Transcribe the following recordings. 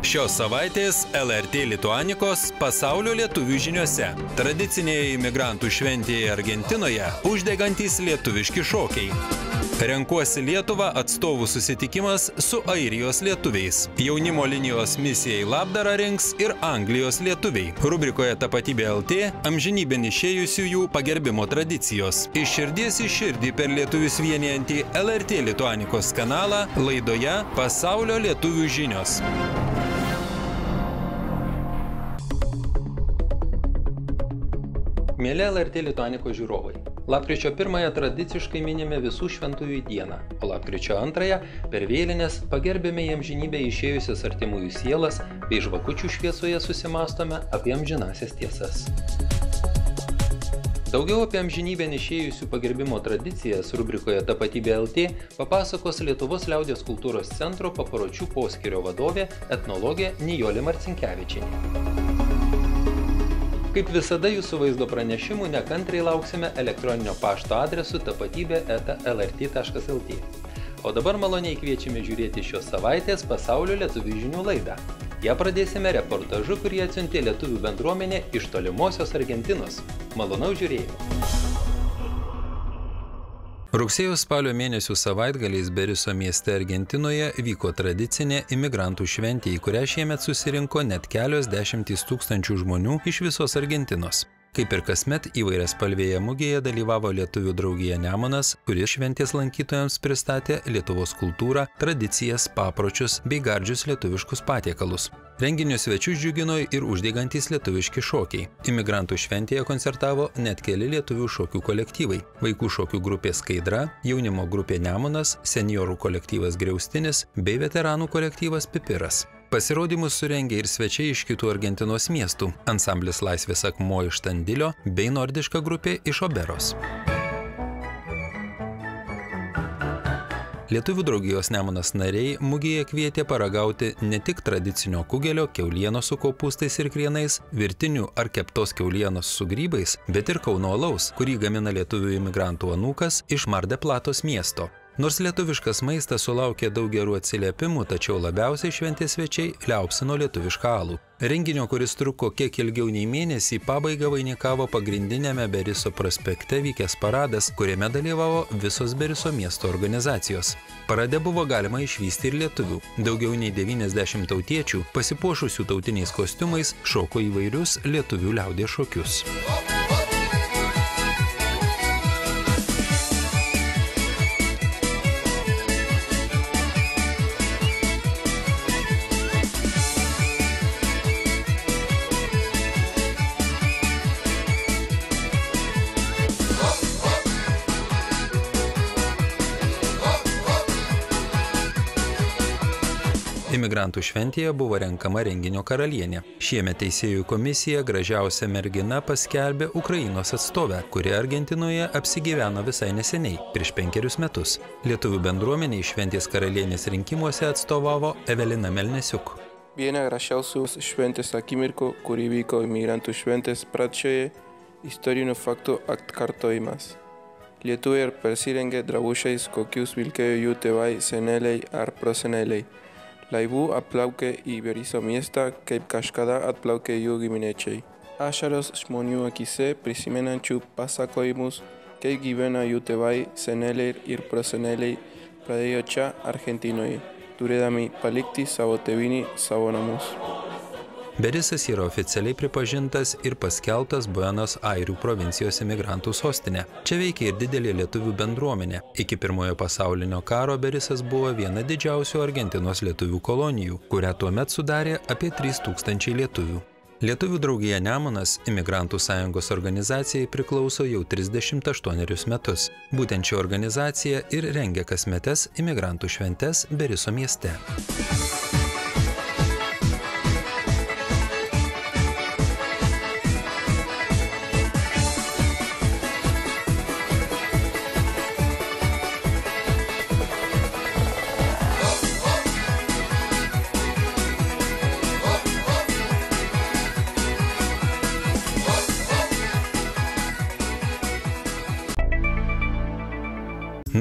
Šios savaitės LRT Lituanikos pasaulio lietuvių žiniuose. Tradicinėje imigrantų šventėje Argentinoje uždegantys lietuviški šokiai. Renkuosi Lietuvą atstovų susitikimas su Airijos lietuviais. Jaunimo linijos misijai labdarą rinks ir Anglijos lietuviai. Rubrikoje Tapatybė LT amžinybėn išėjusiųjų pagerbimo tradicijos. Iš širdies į širdį per lietuvius vienijantį LRT Lituanikos kanalą laidoje Pasaulio lietuvių žinios. Mėly LRT Lituanikos žiūrovai, lapkričio 1-ąją tradiciškai minime visų šventųjų dieną, o lapkričio 2-ąją per vėlines pagerbėme į amžinybę išėjusias artimųjų sielas bei žvakučių šviesoje susimąstome apie amžinasias tiesas. Daugiau apie amžinybėn išėjusių pagerbimo tradicijas rubrikoje Tapatybė LT papasakos Lietuvos liaudies kultūros centro papročių poskyrio vadovė etnologė Nijolė Marcinkevičienė. Kaip visada jūsų vaizdo pranešimų nekantriai lauksime elektroninio pašto adresu tapatybė@lrt.lt. O dabar maloniai kviečiame žiūrėti šios savaitės Pasaulio lietuvių žinių laidą. Ją pradėsime reportažu, kurį atsiuntė lietuvių bendruomenė iš tolimosios Argentinos. Malonaus žiūrėjimo. Rugsėjo-spalio mėnesių savaitgaliais Beriso mieste Argentinoje vyko tradicinė imigrantų šventė, į kurią šiemet susirinko net kelios dešimtys tūkstančių žmonių iš visos Argentinos. Kaip ir kasmet, įvairiaspalvėje mugėje dalyvavo Lietuvių draugija Nemunas, kuris šventės lankytojams pristatė Lietuvos kultūrą, tradicijas, papročius bei gardžius lietuviškus patiekalus. Renginio svečius džiugino ir uždegantys lietuviški šokiai. Imigrantų šventėje koncertavo net keli lietuvių šokių kolektyvai. Vaikų šokių grupė Skaidra, jaunimo grupė Nemunas, seniorų kolektyvas Griaustinis bei veteranų kolektyvas Pipiras. Pasirodymus surengė ir svečiai iš kitų Argentinos miestų – ansamblis Laisvės akmuo iš Tandilio bei nordiška grupė iš Oberos. Lietuvių draugijos Nemunas nariai mugėje kvietė paragauti ne tik tradicinio kugelio, kiaulienos su kopūstais ir krienais, virtinių ar keptos kiaulienos su grybais, bet ir Kauno alaus, kurį gamina lietuvių imigrantų anūkas iš Mar de Platos miesto. Nors lietuviškas maistas sulaukė daug gerų atsiliepimų, tačiau labiausiai šventės svečiai liaupsino lietuvišką alų. Renginio, kuris truko kiek ilgiau nei mėnesį, pabaigą vainikavo pagrindinėme Beriso prospekte vykęs paradas, kuriame dalyvavo visos Beriso miesto organizacijos. Parade buvo galima išvysti ir lietuvių. Daugiau nei 90 tautiečių, pasipuošusių tautiniais kostiumais, šoko įvairius lietuvių liaudies šokius. Imigrantų šventėje buvo renkama renginio karalienė. Šiemet teisėjų komisija gražiausia mergina paskelbė Ukrainos atstovę, kuri Argentinoje apsigyveno visai neseniai, prieš 5 metus. Lietuvių bendruomeniai šventės karalienės rinkimuose atstovavo Evelina Melnesiuk. Viena gražiausių šventės akimirkų, kuri vyko imigrantų šventės pradžioje, istorinių faktų atkartojimas. Lietuviai persirengė drabužiais, kokius vilkėjo jų tėvai, seneliai ar proseneliai. Laivų atplaukė į Beriso miestą, kaip kažkada atplaukė jų giminaičiai. Ašaros žmonių akyse prisimenančių pasakojimus, kaip gyvena jų tėvai, seneliai ir proseneliai pradėjo čia Argentinoje, turėdami palikti savo tėvynį, savo namus. Berisas yra oficialiai pripažintas ir paskelbtas Buenos Airių provincijos imigrantų sostinė. Čia veikia ir didelė lietuvių bendruomenė. Iki Pirmojo pasaulinio karo Berisas buvo viena didžiausių Argentinos lietuvių kolonijų, kurią tuomet sudarė apie 3000 lietuvių. Lietuvių draugija Nemunas imigrantų sąjungos organizacijai priklauso jau 38 metus. Būtent ši organizacija ir rengia kasmetes imigrantų šventes Beriso mieste.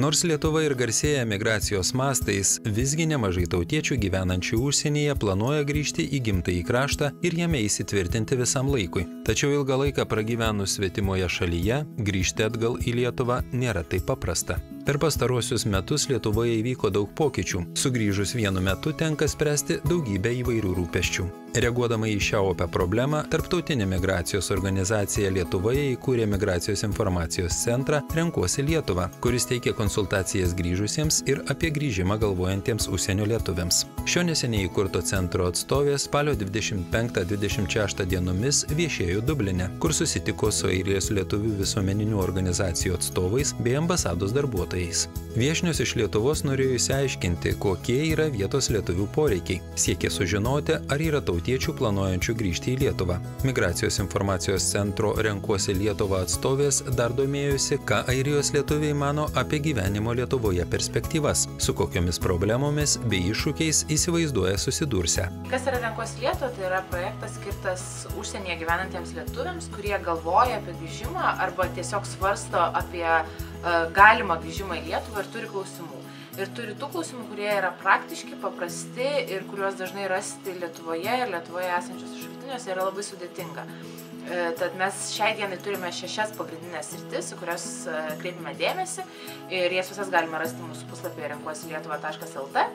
Nors Lietuva ir garsėja migracijos mastais, visgi nemažai tautiečių gyvenančių užsienyje planuoja grįžti į gimtąjį kraštą ir jame įsitvirtinti visam laikui. Tačiau ilgą laiką pragyvenus svetimoje šalyje, grįžti atgal į Lietuvą nėra taip paprasta. Per pastaruosius metus Lietuvoje įvyko daug pokyčių. Sugrįžus vienu metu tenka spręsti daugybę įvairių rūpesčių. Reaguodama į šią opę problemą, Tarptautinė migracijos organizacija Lietuvoje įkūrė Migracijos informacijos centrą Renkuosi Lietuvą, kuris teikia konsultacijas grįžusiems ir apie grįžimą galvojantiems užsienio lietuviams. Šio neseniai įkurto centro atstovė spalio 25-26 dienomis viešėjo Dubline, kur susitiko su Airijos lietuvių visuomeninių organizacijų atstovais bei ambasados darbuotojais. Viešnios iš Lietuvos norėjo išsiaiškinti, kokie yra vietos lietuvių poreikiai. Siekė sužinoti, ar yra tautiečių planuojančių grįžti į Lietuvą. Migracijos informacijos centro Renkuosi Lietuvą atstovės dar domėjosi, ką Airijos lietuviai mano apie gyvenimo Lietuvoje perspektyvas, su kokiomis problemomis bei iššūkiais įsivaizduoja susidursią. Kas yra Renkuosi Lietuva? Tai yra projektas skirtas užsienyje gyvenantiems lietuviams, kurie galvoja apie grįžimą arba tiesiog svarsto apie galimą grįžimą į Lietuvą ir turi klausimų. Ir turi tų klausimų, kurie yra praktiški, paprasti ir kuriuos dažnai rasti Lietuvoje ir Lietuvoje esančiuose šaltiniuose yra labai sudėtinga. Tad mes šiai dienai turime 6 pagrindinės sritis, į kurias kreipiame dėmesį ir jas visas galime rasti mūsų puslapyje renkuosilietuva.lt.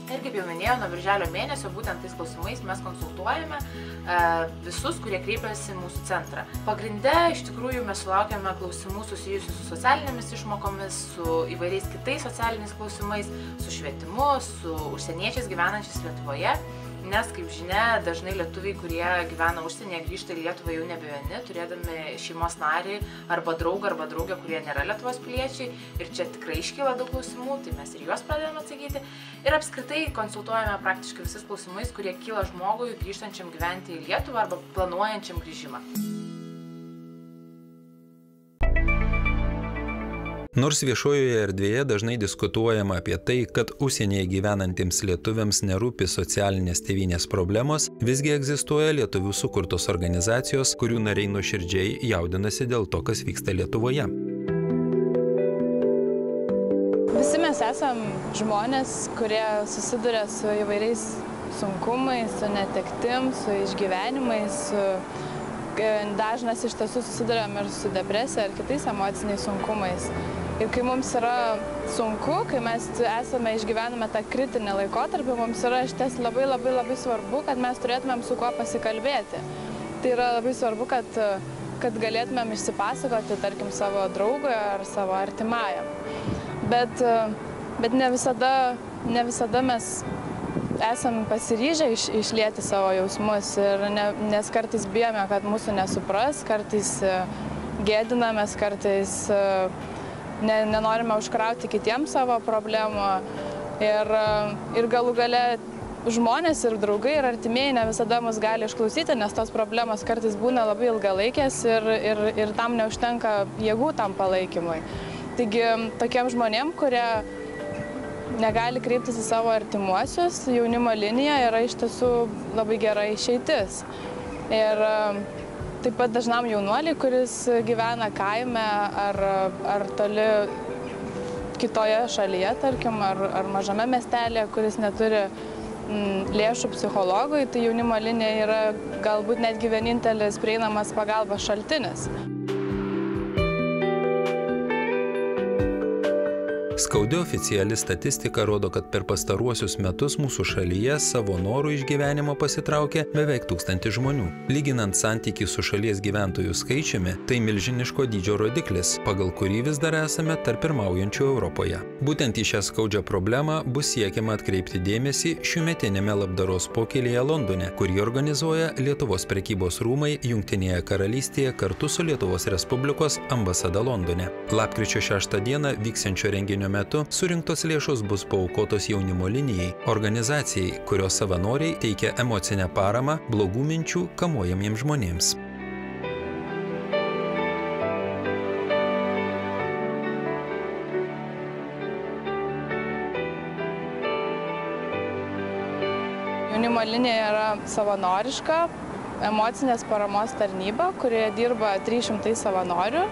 Ir kaip jau minėjau, nuo birželio mėnesio būtent tais klausimais mes konsultuojame visus, kurie kreipiasi į mūsų centrą. Pagrinde, iš tikrųjų, mes sulaukiame klausimų susijusių su socialinėmis išmokomis, su įvairiais kitais socialiniais klausimais, su švietimu, su užsieniečiais gyvenančiais Lietuvoje. Nes, kaip žinia, dažnai lietuviai, kurie gyvena užsienyje, grįžta į Lietuvą jau nebe vieni, turėdami šeimos narį arba draugę, kurie nėra Lietuvos piliečiai. Ir čia tikrai iškyla daug klausimų, tai mes ir juos pradedame atsakyti. Ir apskritai konsultuojame praktiškai visais klausimais, kurie kyla žmogui grįžtančiam gyventi į Lietuvą arba planuojančiam grįžimą. Nors viešojoje erdvėje dažnai diskutuojama apie tai, kad užsienyje gyvenantiems lietuviams nerūpi socialinės tėvynės problemos, visgi egzistuoja lietuvių sukurtos organizacijos, kurių nariai nuoširdžiai jaudinasi dėl to, kas vyksta Lietuvoje. Visi mes esam žmonės, kurie susiduria su įvairiais sunkumais, su netektim, su išgyvenimais, dažnas iš tiesų susiduriam ir su depresija ir kitais emociniais sunkumais. Ir kai mums yra sunku, kai mes išgyvename tą kritinį laikotarpį, mums yra išties labai svarbu, kad mes turėtumėm su kuo pasikalbėti. Tai yra labai svarbu, kad galėtumėm išsipasakoti, tarkim, savo draugui ar savo artimajam. Bet ne visada mes esam pasiryžę išlieti savo jausmus, nes kartais bijome, kad mūsų nesupras, kartais gėdinamės, kartais nenorime užkrauti kitiems savo problemų. Ir galų gale žmonės ir draugai ir artimieji ne visada mus gali išklausyti, nes tos problemos kartais būna labai ilgalaikės ir tam neužtenka jėgų tam palaikymui. Taigi tokiem žmonėm, kurie negali kreiptis į savo artimuosius, jaunimo linija yra iš tiesų labai gera išeitis. Ir taip pat dažnam jaunuoliui, kuris gyvena kaime ar toli kitoje šalyje, tarkim, ar mažame miestelėje, kuris neturi lėšų psichologui, tai jaunimo linija yra galbūt netgi vienintelis prieinamas pagalbos šaltinis. Skaudi oficiali statistika rodo, kad per pastaruosius metus mūsų šalyje savo norų iš gyvenimo pasitraukė beveik 1000 žmonių. Lyginant santykį su šalies gyventojų skaičiumi, tai milžiniško dydžio rodiklis, pagal kurį vis dar esame tarp pirmaujančių Europoje. Būtent į šią skaudžią problemą bus siekiama atkreipti dėmesį šiųmetinėme labdaros pokylyje Londone, kurį organizuoja Lietuvos prekybos rūmai Jungtinėje karalystėje kartu su Lietuvos Respublikos ambasada Londone. Lapkričio 6 dieną vyksiančio renginio metu surinktos lėšos bus paaukotos jaunimo linijai, organizacijai, kurios savanoriai teikia emocinę paramą blogų minčių kamuojamiems žmonėms. Jaunimo linija yra savanoriška emocinės paramos tarnyba, kurioje dirba 300 savanorių.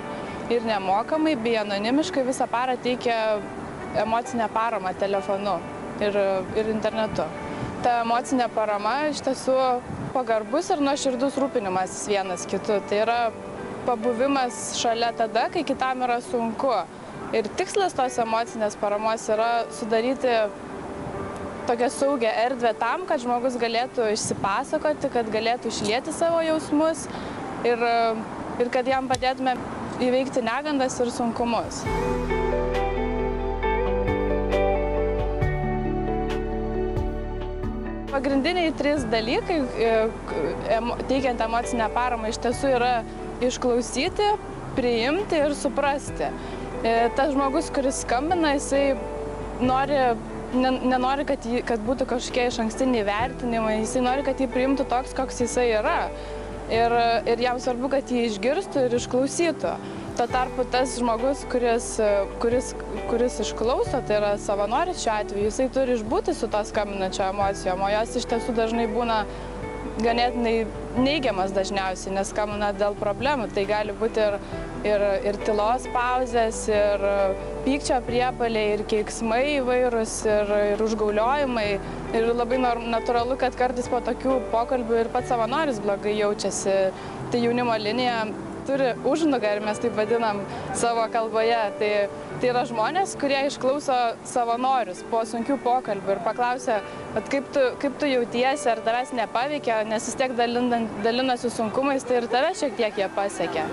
Ir nemokamai bei anonimiškai visą parą teikia emocinę paramą telefonu ir internetu. Ta emocinė parama iš tiesų pagarbus ir nuoširdus rūpinimasis vienas kitu. Tai yra pabuvimas šalia tada, kai kitam yra sunku. Ir tikslas tos emocinės paramos yra sudaryti tokią saugią erdvę tam, kad žmogus galėtų išsipasakoti, kad galėtų išlieti savo jausmus ir kad jam padėtume įveikti negandas ir sunkumus. Pagrindiniai 3 dalykai, teikiant emocinę paramą, iš tiesų yra išklausyti, priimti ir suprasti. Tas žmogus, kuris skambina, jisai nenori, kad būtų kažkokie išankstiniai vertinimai, jisai nori, kad jį priimtų toks, koks jisai yra. Ir jam svarbu, kad jį išgirstų ir išklausytų. Tuo tarpu tas žmogus, kuris išklauso, tai yra savanoris šiuo atveju, jisai turi išbūti su to skambinančio emocijom, o jos iš tiesų dažnai būna ganėtinai neigiamas dažniausiai, nes skambina dėl problemų. Tai gali būti ir tylos pauzės, ir pykčio priepaliai, ir keiksmai įvairūs, ir užgauliojimai. Ir labai natūralu, kad kartais po tokių pokalbių ir pats savanoris blogai jaučiasi. Tai jaunimo linija turi užnugarį, mes taip vadinam savo kalboje. Tai yra žmonės, kurie išklauso savanorius po sunkių pokalbių ir paklausia, kaip tu jautiesi, ar tavęs nepaveikia, nes vis tiek dalinasi sunkumais, tai ir tave šiek tiek jie pasiekia.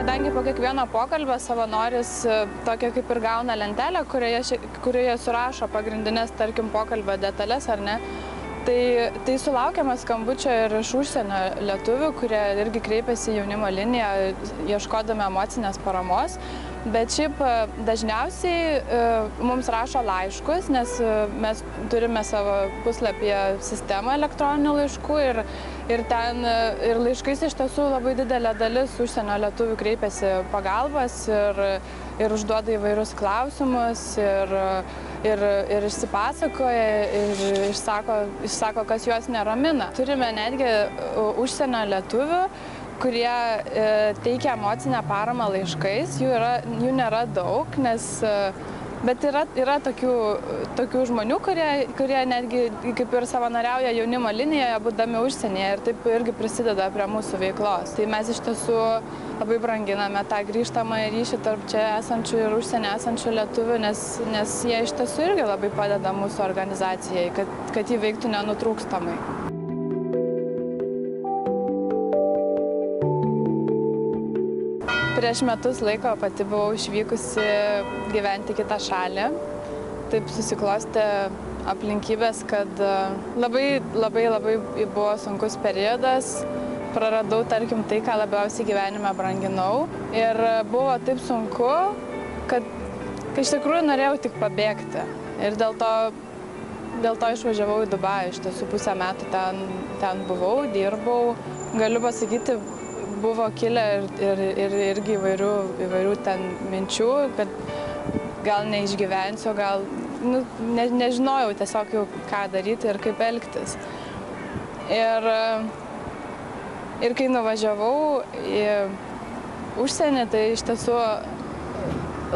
Kadangi po kiekvieno pokalbio savanoris tokia kaip ir gauna lentelę, kurioje surašo pagrindinės, tarkim, pokalbio detalės, ar ne, tai sulaukiame skambučio ir iš užsienio lietuvių, kurie irgi kreipiasi į jaunimo liniją, ieškodami emocinės paramos. Bet šiaip dažniausiai mums rašo laiškus, nes mes turime savo puslapyje sistemą elektroninių laiškų ir laiškais iš tiesų labai didelė dalis užsienio lietuvių kreipiasi pagalbos ir užduoda įvairius klausimus ir išsipasakoja ir išsako, kas juos neramina. Turime netgi užsienio lietuvių, kurie teikia emocinę paramą laiškais, jų nėra daug, bet yra tokių žmonių, kurie netgi kaip ir savanoriauja jaunimo linijoje, būdami užsienyje ir taip irgi prisideda prie mūsų veiklos. Tai mes iš tiesų labai branginame tą grįžtamąjį ryšį tarp čia esančių ir užsienio esančių lietuvių, nes jie iš tiesų irgi labai padeda mūsų organizacijai, kad jį veiktų nenutrūkstamai. Prieš metus laiko pati buvau išvykusi gyventi kitą šalį. Taip susiklostė aplinkybės, kad labai buvo sunkus periodas. Praradau, tarkim, tai, ką labiausiai gyvenime branginau. Ir buvo taip sunku, kad iš tikrųjų norėjau tik pabėgti. Ir dėl to išvažiavau į Dubajų. Iš tiesų pusę metų ten buvau, dirbau. Galiu pasakyti, buvo kilę ir irgi įvairių ten minčių, kad gal neišgyvensiu, gal nežinojau tiesiog jau ką daryti ir kaip elgtis. Ir kai nuvažiavau į užsienį, tai iš tiesų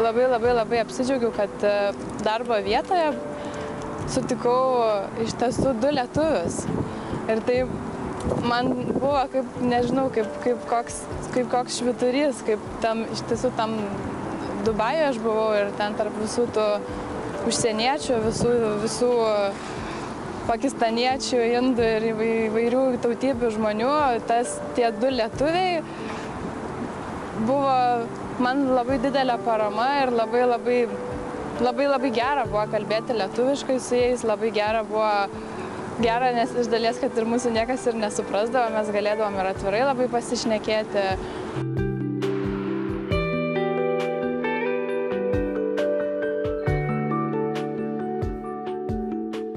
labai apsidžiaugiau, kad darbo vietoje sutikau iš tiesų 2 lietuvius. Ir tai man buvo kaip, nežinau, kaip koks švyturys, kaip iš tiesų tam Dubajuje aš buvau ir ten tarp visų tų užsieniečių, visų pakistaniečių, indų ir įvairių tautybių žmonių, tie 2 lietuviai buvo man labai didelė parama ir labai gera buvo kalbėti lietuviškai su jais, labai gera buvo nes iš dalies, kad ir mūsų niekas ir nesuprasdavo, mes galėdavom ir atvirai labai pasišnekėti.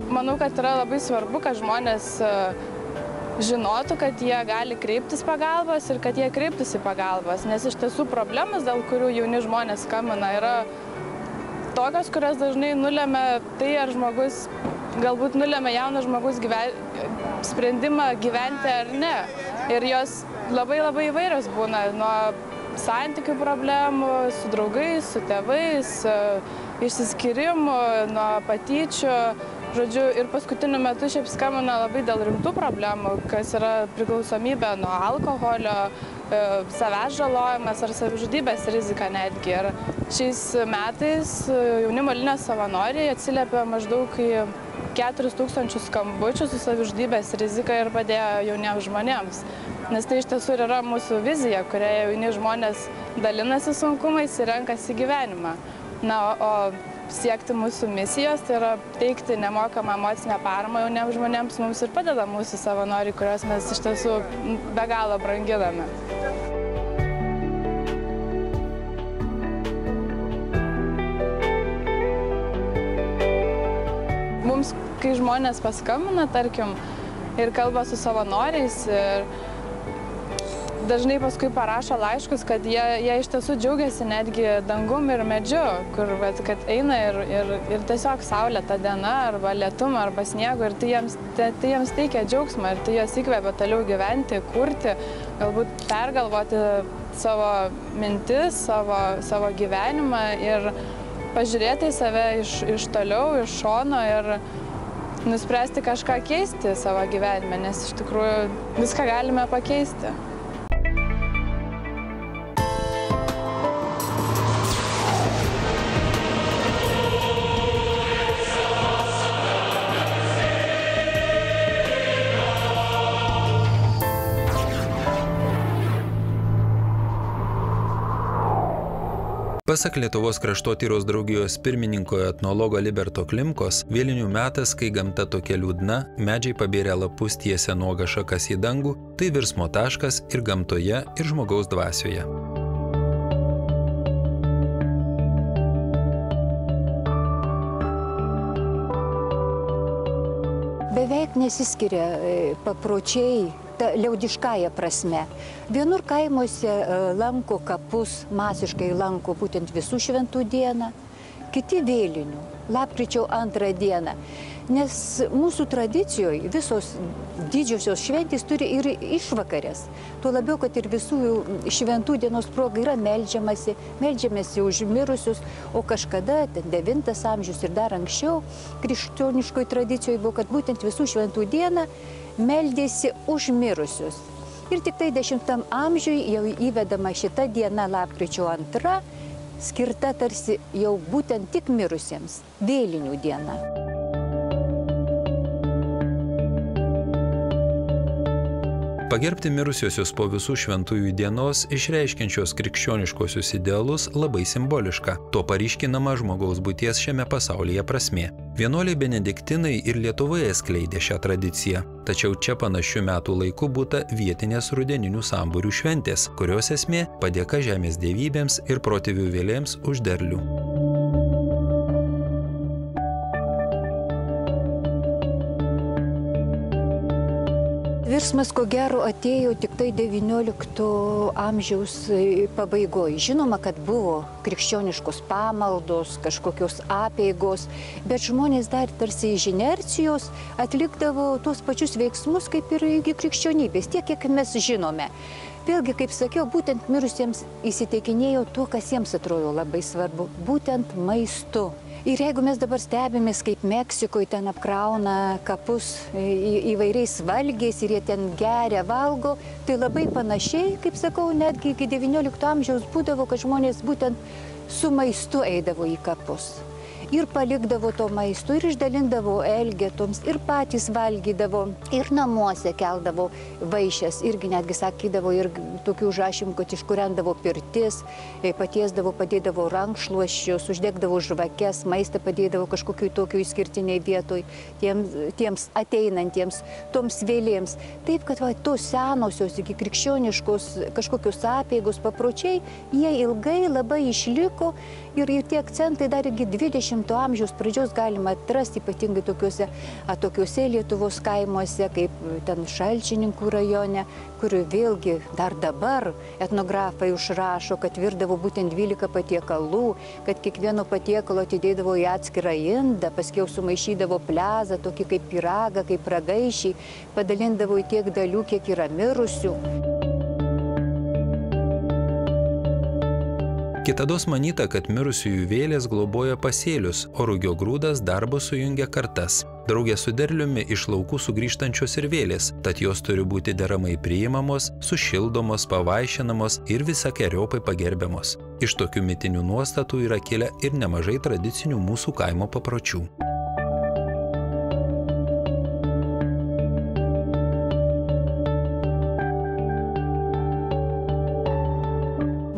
Manau, kad yra labai svarbu, kad žmonės žinotų, kad jie gali kreiptis pagalbos ir kad jie kreiptųsi pagalbos, nes iš tiesų problemas, dėl kurių jauni žmonės skambina, yra tokios, kurios dažnai nulemia tai, ar galbūt nulemia jaunas žmogus sprendimą gyventi ar ne. Ir jos labai įvairios būna, nuo santykių problemų, su draugais, su tėvais, išsiskyrimų, nuo patyčių. Žodžiu, ir paskutiniu metu šiaip skambina labai dėl rimtų problemų, kas yra priklausomybė nuo alkoholio, savęs žalojimas ar savižudybės rizika netgi. Ir šiais metais jaunimo linijos savanoriai atsiliepė maždaug į 4000 skambučių su savižudybės rizika ir padėjo jauniems žmonėms. Nes tai iš tiesų yra mūsų vizija, kurioje jauni žmonės dalinasi sunkumais ir renkasi gyvenimą. Na, o siekti mūsų misijos, tai yra teikti nemokamą emocinę paramą jauniems žmonėms, mums ir padeda mūsų savanoriai, kuriuos mes iš tiesų be galo branginame. Mums, kai žmonės paskambina, tarkim, ir kalba su savanoriais, ir dažnai paskui parašo laiškus, kad jie iš tiesų džiaugiasi netgi dangum ir medžiu, kur kad eina ir tiesiog saulėta diena, arba lietum, arba sniegu, ir tai jiems teikia džiaugsmą, ir tai juos įkvepia toliau gyventi, kurti, galbūt pergalvoti savo mintis, savo gyvenimą ir pažiūrėti į save iš toliau, iš šono ir nuspręsti kažką keisti savo gyvenime, nes iš tikrųjų viską galime pakeisti. Pasak Lietuvos kraštotyros draugijos pirmininko etnologo Liberto Klimkos, vėlinių metas, kai gamta tokia liūdna, medžiai pabėrė lapus, tiesia nuogą šakas į dangų, tai virsmo taškas ir gamtoje, ir žmogaus dvasioje. Beveik nesiskiria papročiai liaudiškąja prasme. Vienur kaimuose lanko kapus, masiškai lanko būtent visų šventų dieną, kiti vėlinių, lapkričio 2 dieną. Nes mūsų tradicijoje visos didžiosios šventės turi ir išvakarės. Tuo labiau, kad ir visų šventų dienos proga yra meldžiamasi už mirusius, o kažkada, 9 amžius ir dar anksčiau, krikščioniškoje tradicijoje buvo, kad būtent visų šventų dieną meldėsi už mirusius. Ir tik tai 10 amžiui jau įvedama šita diena, lapkričio 2, skirta tarsi jau būtent tik mirusiems, vėlinių diena. Pagerbti mirusiosius po visų šventųjų dienos, išreiškiančios krikščioniškosius idealus, labai simboliška. To paryškinama žmogaus būties šiame pasaulyje prasmė. Vienuoliai benediktinai ir Lietuvoje skleidė šią tradiciją. Tačiau čia panašių metų laiku būta vietinės rudeninių sambūrių šventės, kurios esmė padėka žemės dievybėms ir protėvių vėlėms už derlių. Virsmas, ko gero, atėjo tik tai 19 amžiaus pabaigoje. Žinoma, kad buvo krikščioniškos pamaldos, kažkokios apeigos, bet žmonės dar tarsi iš inercijos atlikdavo tuos pačius veiksmus kaip ir iki krikščionybės, tiek, kiek mes žinome. Vėlgi, kaip sakiau, būtent mirusiems įsiteikinėjo to, kas jiems atrodo labai svarbu, būtent maistu. Ir jeigu mes dabar stebimės, kaip Meksikoje ten apkrauna kapus įvairiais valgiais ir jie ten geria, valgo, tai labai panašiai, kaip sakau, netgi iki 19 amžiaus būdavo, kad žmonės būtent su maistu eidavo į kapus. Ir palikdavo to maisto, ir išdalindavo elgetoms, ir patys valgydavo, ir namuose keldavo vaišes, irgi netgi sakydavo, ir tokių užrašymų, kad iškūrendavo pirtis, patiesdavo, padėdavo rankšluosčius, uždegdavo žvakes, maistą padėdavo kažkokiu tokiu išskirtiniai vietoj tiems ateinantiems, toms vėlėms. Taip, kad tos senosios iki krikščioniškos kažkokios apeigos papročiai, jie ilgai labai išliko ir tie akcentai dar iki 20 20 amžiaus pradžios galima atrasti ypatingai tokiuose Lietuvos kaimuose, kaip ten Šalčininkų rajone, kur vėlgi dar dabar etnografai užrašo, kad virdavo būtent 12 patiekalų, kad kiekvieno patiekalo atidėdavo į atskirą indą, paskiau sumaišydavo plezą, tokį kaip pyragą, kaip ragaišį, padalindavo į tiek dalių, kiek yra mirusių. Kitados manyta, kad mirusiųjų vėlės globoja pasėlius, o rugio grūdas darbo sujungia kartas. Draugė su derliumi iš laukų sugrįžtančios ir vėlės, tad jos turi būti deramai priimamos, sušildomos, pavaišinamos ir visakeriopai pagerbiamos. Iš tokių mitinių nuostatų yra kilę ir nemažai tradicinių mūsų kaimo papročių.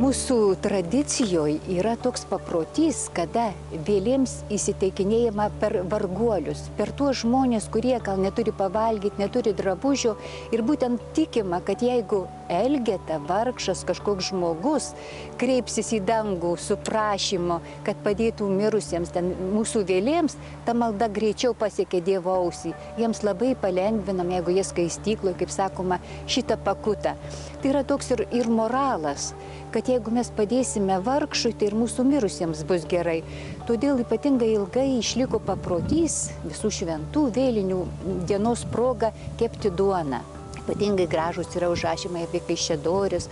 Mūsų tradicijoje yra toks paprotys, kada vėlėms įsiteikinėjama per varguolius, per tuos žmonės, kurie gal neturi pavalgyti, neturi drabužio ir būtent tikima, kad jeigu elgeta, vargšas kažkoks žmogus kreipsis į dangų su prašymu, kad padėtų mirusiems ten mūsų vėlėms, ta malda greičiau pasiekia Dievo ausį. Jiems labai palengvinam, jeigu jie skaistykloje, kaip sakoma, šitą pakutą. Tai yra toks ir moralas, kad jeigu mes padėsime vargšui, tai ir mūsų mirusiems bus gerai. Todėl ypatingai ilgai išliko paprotys visų šventų vėlinių dienos proga kepti duoną. Ypatingai gražus yra užrašymai apie Kaišiadoris,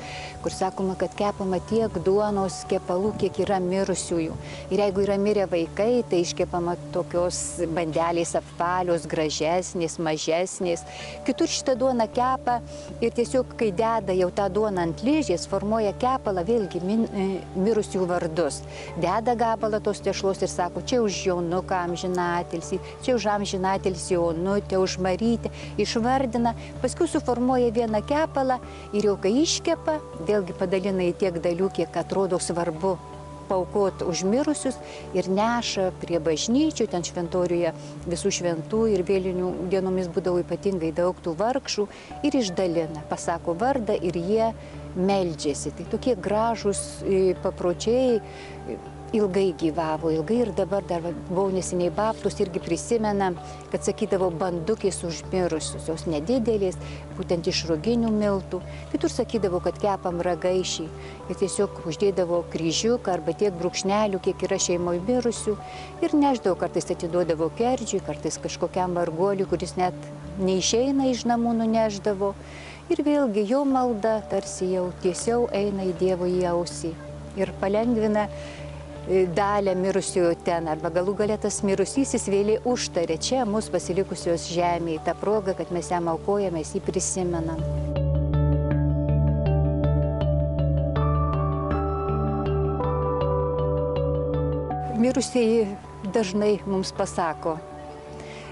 kur sakoma, kad kepama tiek duonos kepalų, kiek yra mirusiųjų. Ir jeigu yra mirę vaikai, tai iškepama tokios bandelės apvalios, gražesnės, mažesnės. Kitur šitą duoną kepa ir tiesiog, kai deda jau tą duoną ant ližės, formuoja kepalą vėlgi mirusių vardus. Deda gabalą tos tešlos ir sako, čia už Jonuką amžinatilsį, čia už amžinatilsį Onutę, už Marytę, išvardina, paskui suformuoja vieną kepalą ir jau kai iškepa, vėlgi padalina į tiek dalių, kiek atrodo svarbu paaukoti už mirusius ir neša prie bažnyčių, ten šventoriuje visų šventų ir vėlinių dienomis būdavo ypatingai daug tų vargšų ir išdalina, pasako vardą ir jie meldžiasi. Tai tokie gražūs papročiai ilgai gyvavo, ilgai ir dabar dar buvau neseniai Baptus irgi prisimena, kad sakydavo bandukės už mirusius, jos nedidelės, būtent iš ruginių miltų. Kitur sakydavo, kad kepam ragaišį ir tiesiog uždėdavo kryžiuką arba tiek brūkšnelių, kiek yra šeimoje mirusių ir neždavo, kartais atiduodavo kerdžiui, kartais kažkokiam varguoliui, kuris net neišeina iš namų, nuneždavo. Ir vėlgi jo malda tarsi jau tiesiau eina į Dievo į ausį ir palengvina dalę mirusiųjų ten, arba galų galę tas mirusysis vėlė užtarė čia mūsų pasilikusios žemėje, tą progą, kad mes jam aukojame, jį prisimenam. Mirusieji dažnai mums pasako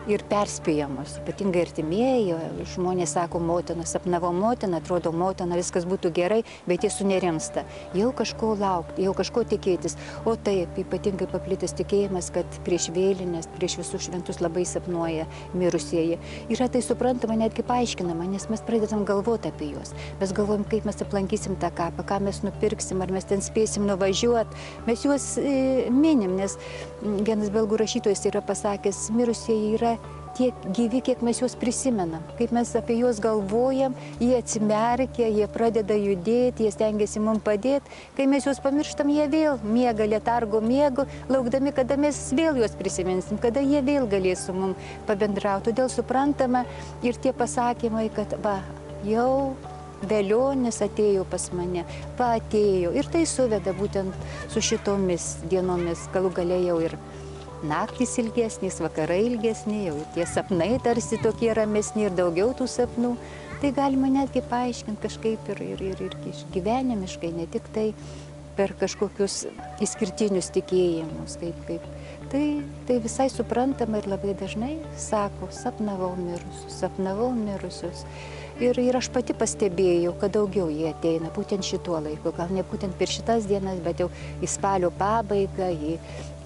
ir perspėjamos, ypatingai artimieji, žmonės sako, motina, sapnavo motiną, atrodo motina, viskas būtų gerai, bet jie sunerimsta. Jau kažko laukti, jau kažko tikėtis. O taip, ypatingai paplitęs tikėjimas, kad prieš vėlinės, prieš visus šventus labai sapnuoja mirusieji. Yra tai suprantama, netgi paaiškinama, nes mes pradedam galvoti apie juos. Mes galvojam, kaip mes aplankysim tą kapą, ką mes nupirksim, ar mes ten spėsim nuvažiuoti. Mes juos minim, nes vienas belgų rašytojas yra pasakęs, mirusieji yra tiek gyvi, kiek mes juos prisimenam. Kaip mes apie juos galvojam, jie atsimerkia, jie pradeda judėti, jie stengiasi mums padėti. Kai mes juos pamirštam, jie vėl miega, letargo miego, laukdami, kada mes vėl juos prisiminsim, kada jie vėl galės su mums pabendrauti. Todėl suprantama ir tie pasakymai, kad va, jau velionis atėjo pas mane, va atėjo. Ir tai suveda būtent su šitomis dienomis, galų gale jau ir naktys ilgesnės, vakarai ilgesnė, jau tie sapnai tarsi tokie ramesni ir daugiau tų sapnų. Tai galima netgi paaiškinti kažkaip ir gyvenimiškai, ne tik tai per kažkokius išskirtinius tikėjimus. Tai visai suprantama ir labai dažnai sako, sapnavau mirusius. Ir aš pati pastebėjau, kad daugiau jie ateina būtent šituo laiku, gal ne būtent per šitas dienas, bet jau į spalio pabaigą,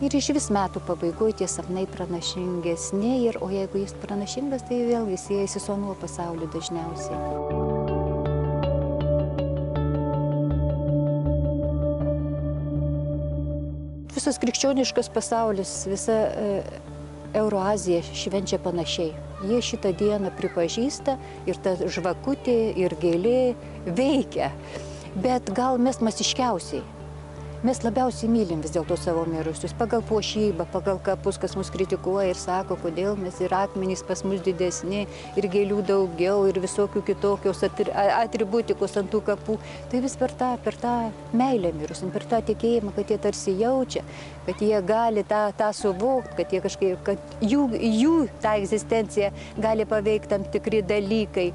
ir iš vis metų pabaigoje tie sapnai pranašingesni, o jeigu jis pranašingas, tai vėlgi siejasi su anuo pasauliu dažniausiai. visas krikščioniškas pasaulis, visa Euroazija švenčia panašiai. Jie šitą dieną pripažįsta ir ta žvakutė ir gėlė veikia. Bet gal mes masiškiausiai. Mes labiausiai mylim vis dėlto savo mirusius, pagal puošybą, pagal kapus, kas mus kritikuoja ir sako, kodėl mes ir akmenys pas mus didesni, ir gėlių daugiau, ir visokių kitokios atributikos ant tų kapų. Tai vis per tą meilę mirusim, per tą tikėjimą, kad jie tarsi jaučia, kad jie gali tą suvokti, kad jie kažkaip, kad jų tą egzistenciją gali paveikti tam tikri dalykai.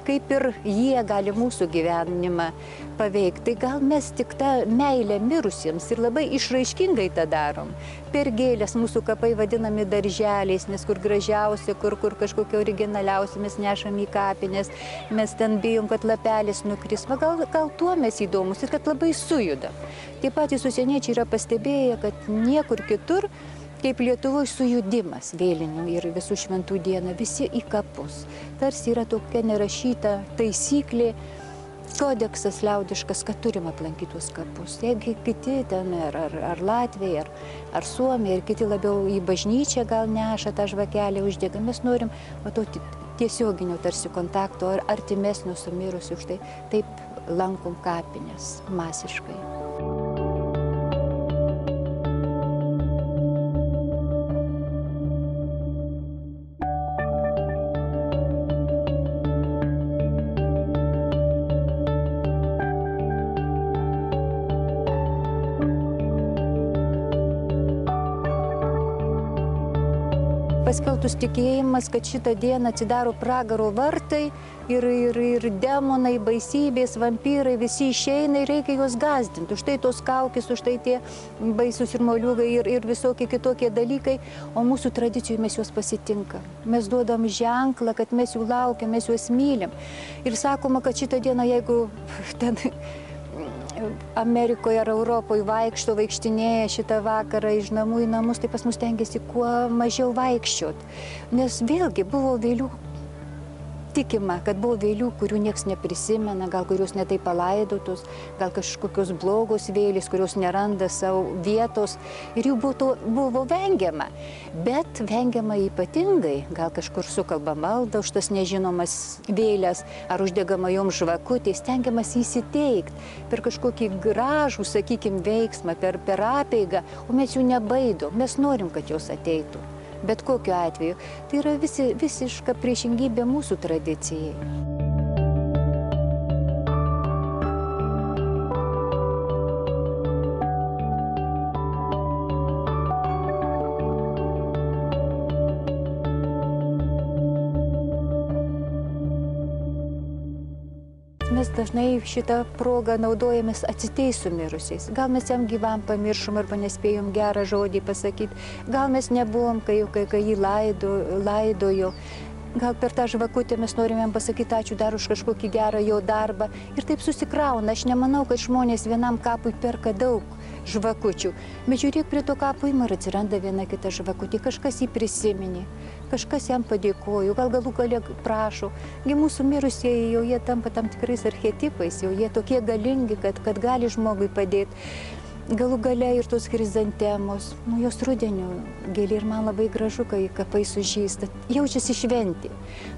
Kaip ir jie gali mūsų gyvenimą paveikti. Tai gal mes tik tą meilę mirusiems ir labai išraiškingai tą darom. Per gėlės mūsų kapai vadinami darželiais, nes kur gražiausia, kur kažkokia originaliausia, mes nešam į kapines, mes ten bijom, kad lapelis nukris. Va, gal tuo mes įdomus ir kad labai sujudam. Tie patys užsieniečiai yra pastebėję, kad niekur kitur, kaip Lietuvoje sujudimas vėlinių ir visų šventų dieną, visi į kapus. Tarsi yra tokia nerašyta taisyklė, kodeksas liaudiškas, kad turim aplankyti tuos kapus. Jeigu kiti ten, ar Latvija, ar Suomija, ir kiti labiau į bažnyčią gal neša tą žvakelę uždega, mes norim to tiesioginio tarsi kontakto ar artimesnio su mirusiu, štai taip lankom kapines masiškai. Paskelbtus tikėjimas, kad šitą dieną atsidaro pragaro vartai ir demonai, baisybės, vampyrai, visi išeina ir reikia juos gąsdinti. Už tai tos kaukės, už tai tie baisus ir moliūgai ir visokie kitokie dalykai, o mūsų tradicijų mes juos pasitinkam. Mes duodam ženklą, kad mes jų laukiam, mes juos mylim. Ir sakoma, kad šitą dieną, jeigu ten Amerikoje ar Europoje vaikštinėja šitą vakarą iš namų į namus, tai pas mus tengiasi kuo mažiau vaikščiot. Nes vėlgi buvo vėlių tikima, kad buvo vėlių, kurių nieks neprisimena, gal kurios netai palaidotos, gal kažkokios blogos vėlės, kurios neranda savo vietos ir jų buvo vengiama. Bet vengiama ypatingai, gal kažkur sukalba malda už tas nežinomas vėlės ar uždegama joms žvakutės, stengiamas įsiteikti per kažkokį gražų, sakykim, veiksmą, per apeigą, o mes jų nebaidom, mes norim, kad jos ateitų. Bet kokiu atveju, tai yra visiška priešingybė mūsų tradicijai. Mes dažnai šitą progą naudojamės atsiteisų mirusiais. Gal mes jam gyvam pamiršom arba nespėjom gerą žodį pasakyti. Gal mes nebuvom, kai jį laidojo. Gal per tą žvakutę mes norim jam pasakyti ačiū dar už kažkokį gerą jo darbą. Ir taip susikrauna. Aš nemanau, kad žmonės vienam kapui perka daug žvakučių. Bet žiūrėk, prie to kapo ima ir atsiranda viena kita žvakutė. Kažkas jį prisiminė, kažkas jam padėkojo, gal galų gale prašo. Mūsų mirusieji jau jie tampa tam tikrais archetipais, jau jie tokie galingi, kad gali žmogui padėti. Galų gale ir tos chrizantemos, jos rudeniu gėlė ir man labai gražu, kai kapai sužysta, jaučiasi šventė.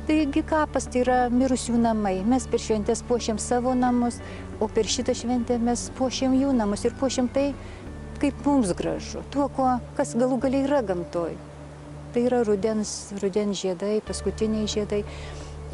Taigi kapas tai yra mirusių namai. Mes per šventės puošiam savo namus, o per šitą šventę mes puošiam jų namus ir puošiam tai, kaip mums gražu, tuo, kas galų gale yra gamtoj. Tai yra rudens žiedai, paskutiniai žiedai.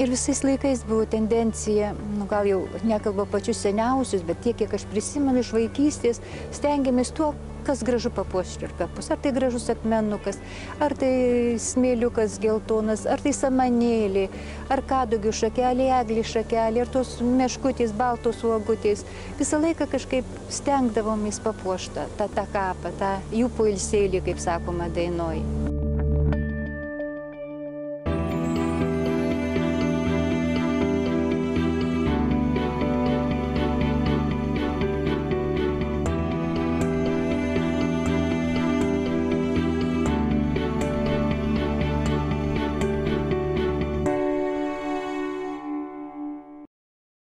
Ir visais laikais buvo tendencija, gal jau nekalba pačius seniausius, bet tiek, kiek aš prisimenu iš vaikystės, stengiamės tuo, kas gražu papuošti ir kapus. Ar tai gražus akmenukas, ar tai smėliukas geltonas, ar tai samanėlė, ar kadugių šakelė, eglė šakelė, ar tos meškutės, baltos uogutės. Visą laiką kažkaip stengdavomės papuošti tą kapą, tą jų poilsėlį, kaip sakoma, dainoj.